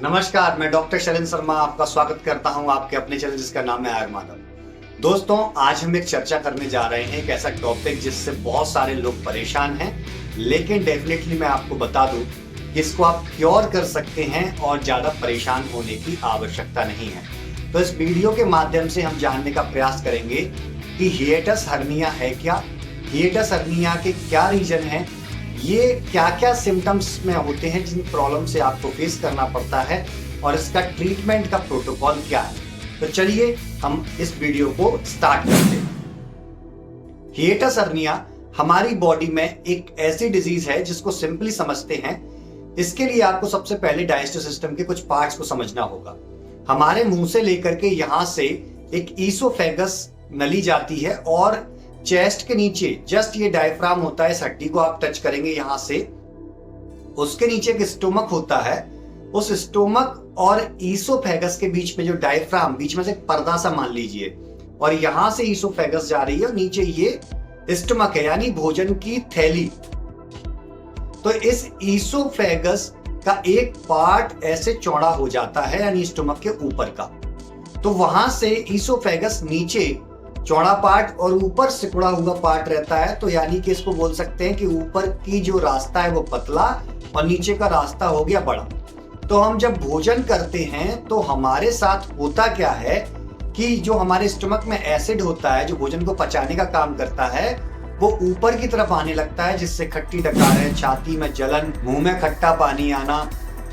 नमस्कार, मैं डॉक्टर शैलेंद्र शर्मा आपका स्वागत करता हूं आपके अपने चैनल जिसका नाम है आयुर्माधव। दोस्तों, आज हम एक चर्चा करने जा रहे हैं एक ऐसा टॉपिक जिससे बहुत सारे लोग परेशान हैं, लेकिन डेफिनेटली मैं आपको बता दूं कि इसको आप क्योर कर सकते हैं और ज़्यादा परेशान होने की आवश्यकता नहीं है। तो इस वीडियो के माध्यम से हम जानने का प्रयास करेंगे कि हिएटस हर्निया है क्या, हिएटस हर्निया के क्या रीजन है, ये क्या क्या सिम्टम्स में होते हैं जिन प्रॉब्लम से आपको फेस करना पड़ता है और इसका ट्रीटमेंट का प्रोटोकॉल क्या है। तो चलिए हम इस वीडियो को स्टार्ट करते हैं। हिएटस हर्निया हमारी बॉडी में एक ऐसी डिजीज है जिसको सिंपली समझते हैं। इसके लिए आपको सबसे पहले डाइजेस्टिव सिस्टम के कुछ पार्ट्स को समझना होगा। हमारे मुंह से लेकर के यहां से एक ईसोफेगस नली जाती है और चेस्ट के नीचे जस्ट ये डायफ्राम होता है, इस हड्डी को आप टच करेंगे यहां से, उसके नीचे एक स्टोमक होता है। उस स्टोमक और ईसोफेगस के बीच में जो डायफ्राम, बीच में से एक पर्दा सा मान लीजिए, और यहां से ईसोफेगस जा रही है और नीचे ये स्टोमक है यानी भोजन की थैली। तो इस ईसोफेगस का एक पार्ट ऐसे चौड़ा हो जाता है यानी स्टोमक के ऊपर का, तो वहां से ईसोफेगस नीचे चौड़ा पार्ट और ऊपर सिकुड़ा हुआ पार्ट रहता है। तो यानी कि इसको बोल सकते हैं कि ऊपर की जो रास्ता है वो पतला और नीचे का रास्ता हो गया बड़ा। तो हम जब भोजन करते हैं तो हमारे साथ होता क्या है कि जो हमारे स्टमक में एसिड होता है जो भोजन को पचाने का काम करता है वो ऊपर की तरफ आने लगता है, जिससे खट्टी डकारें, छाती में जलन, मुंह में खट्टा पानी आना,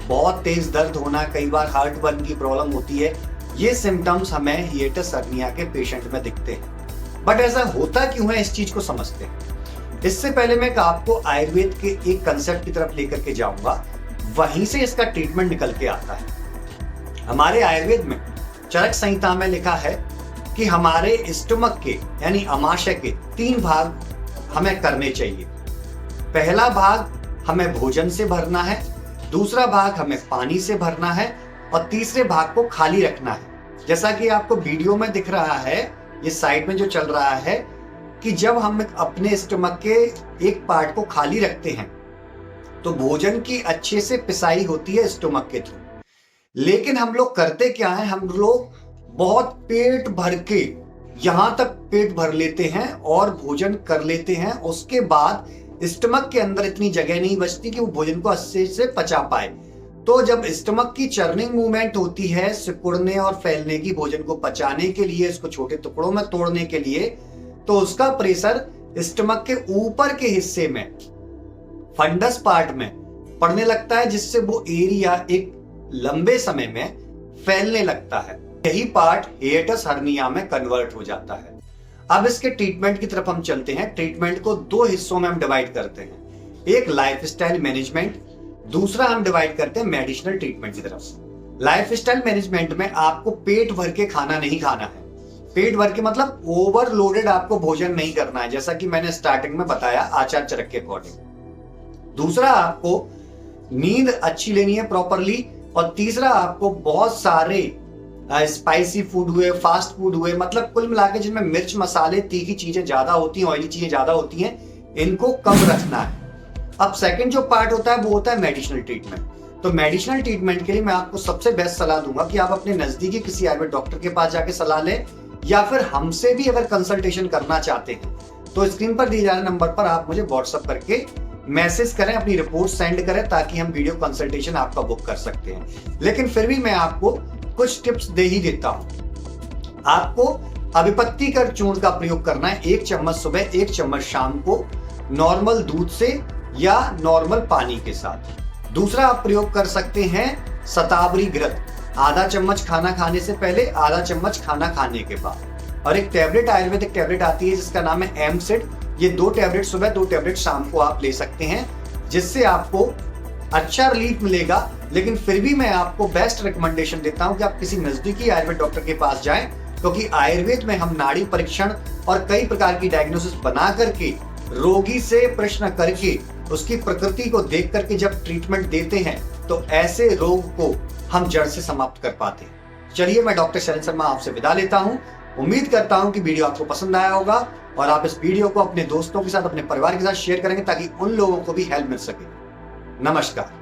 बहुत तेज दर्द होना, कई बार हार्ट बर्न की प्रॉब्लम होती है। ये सिम्टम्स हमें हिएटस हर्निया के पेशेंट में दिखते हैं। बट ऐसा होता क्यों है, इस चीज को समझते हैं। इससे पहले मैं आपको आयुर्वेद के एक कंसेप्ट की तरफ लेकर के जाऊंगा, वहीं से इसका ट्रीटमेंट निकल के आता है। हमारे आयुर्वेद में चरक संहिता में लिखा है कि हमारे स्टमक के यानी अमाशय के 3 भाग हमें करने चाहिए। पहला भाग हमें भोजन से भरना है, दूसरा भाग हमें पानी से भरना है और तीसरे भाग को खाली रखना है। जैसा कि आपको वीडियो में दिख रहा है, ये साइड में जो चल रहा है कि जब हम अपने स्टमक के एक पार्ट को खाली रखते हैं तो भोजन की अच्छे से पिसाई होती है स्टमक के थ्रू। लेकिन हम लोग करते क्या है, हम लोग बहुत पेट भर के यहां तक पेट भर लेते हैं और भोजन कर लेते हैं। उसके बाद स्टमक के अंदर इतनी जगह नहीं बचती कि वो भोजन को अच्छे से पचा पाए। तो जब स्टमक की चर्निंग मूवमेंट होती है सिकुड़ने और फैलने की, भोजन को पचाने के लिए, इसको छोटे टुकड़ों में तोड़ने के लिए, तो उसका प्रेशर स्टमक के ऊपर के हिस्से में, फंडस पार्ट में पड़ने लगता है, जिससे वो एरिया एक लंबे समय में फैलने लगता है। यही पार्ट हिएटस हर्निया में कन्वर्ट हो जाता है। अब इसके ट्रीटमेंट की तरफ हम चलते हैं। ट्रीटमेंट को 2 हिस्सों में हम डिवाइड करते हैं, एक लाइफस्टाइल मैनेजमेंट, दूसरा हम डिवाइड करते हैं मेडिसिनल ट्रीटमेंट की तरफ। लाइफस्टाइल मैनेजमेंट में आपको पेट भर के खाना नहीं खाना है। पेट भर के मतलब ओवरलोडेड आपको भोजन नहीं करना है, जैसा कि मैंने स्टार्टिंग में बताया आचार्य चरक के अकॉर्डिंग। दूसरा, आपको नींद अच्छी लेनी है प्रॉपरली, और तीसरा, आपको बहुत सारे स्पाइसी फूड हुए, फास्ट फूड हुए, मतलब कुल मिलाकर जिनमें मिर्च, मसाले, तीखी चीजें ज्यादा होती हैं, ऑयली चीजें ज्यादा होती हैं, इनको कम रखना है। अब सेकंड जो पार्ट होता है वो होता है मेडिसिनल ट्रीटमेंट। तो मेडिसिनल ट्रीटमेंट के लिए मैं आपको सबसे बेस्ट सलाह दूंगा कि आप अपने नजदीकी किसी आयुर्वेद डॉक्टर के पास जाके सलाह लें, या फिर हमसे भी अगर कंसल्टेशन करना चाहते हैं तो स्क्रीन पर दिए जा रहे नंबर पर आप मुझे व्हाट्सएप करके मैसेज करें, अपनी रिपोर्ट सेंड करें, ताकि हम वीडियो कंसल्टेशन आपका बुक कर सकते हैं। लेकिन फिर भी मैं आपको कुछ टिप्स दे ही देता हूं। आपको अभिपत्तिकर चूर्ण का प्रयोग करना है, 1 चम्मच सुबह, 1 चम्मच शाम को, नॉर्मल दूध से या नॉर्मल पानी के साथ। दूसरा आप प्रयोग कर सकते हैं शतावरी घृत, आधा चम्मच खाना खाने से पहले, आधा चम्मच खाना खाने के बाद। और एक टैबलेट, आयुर्वेदिक टैबलेट आती है जिसका नाम है एमसिड। ये 2 टैबलेट सुबह, 2 टैबलेट शाम को आप ले सकते हैं, जिससे आपको अच्छा रिलीफ मिलेगा। लेकिन फिर भी मैं आपको बेस्ट रिकमेंडेशन देता हूं कि आप किसी नजदीकी आयुर्वेद डॉक्टर के पास जाएं, क्योंकि आयुर्वेद में हम नाड़ी परीक्षण और कई प्रकार की डायग्नोसिस बना करके, रोगी से प्रश्न करके, उसकी प्रकृति को देख करके जब ट्रीटमेंट देते हैं तो ऐसे रोग को हम जड़ से समाप्त कर पाते हैं। चलिए, मैं डॉक्टर शैलेंद्र शर्मा आपसे विदा लेता हूं। उम्मीद करता हूं कि वीडियो आपको पसंद आया होगा और आप इस वीडियो को अपने दोस्तों के साथ, अपने परिवार के साथ शेयर करेंगे, ताकि उन लोगों को भी हेल्प मिल सके। नमस्कार।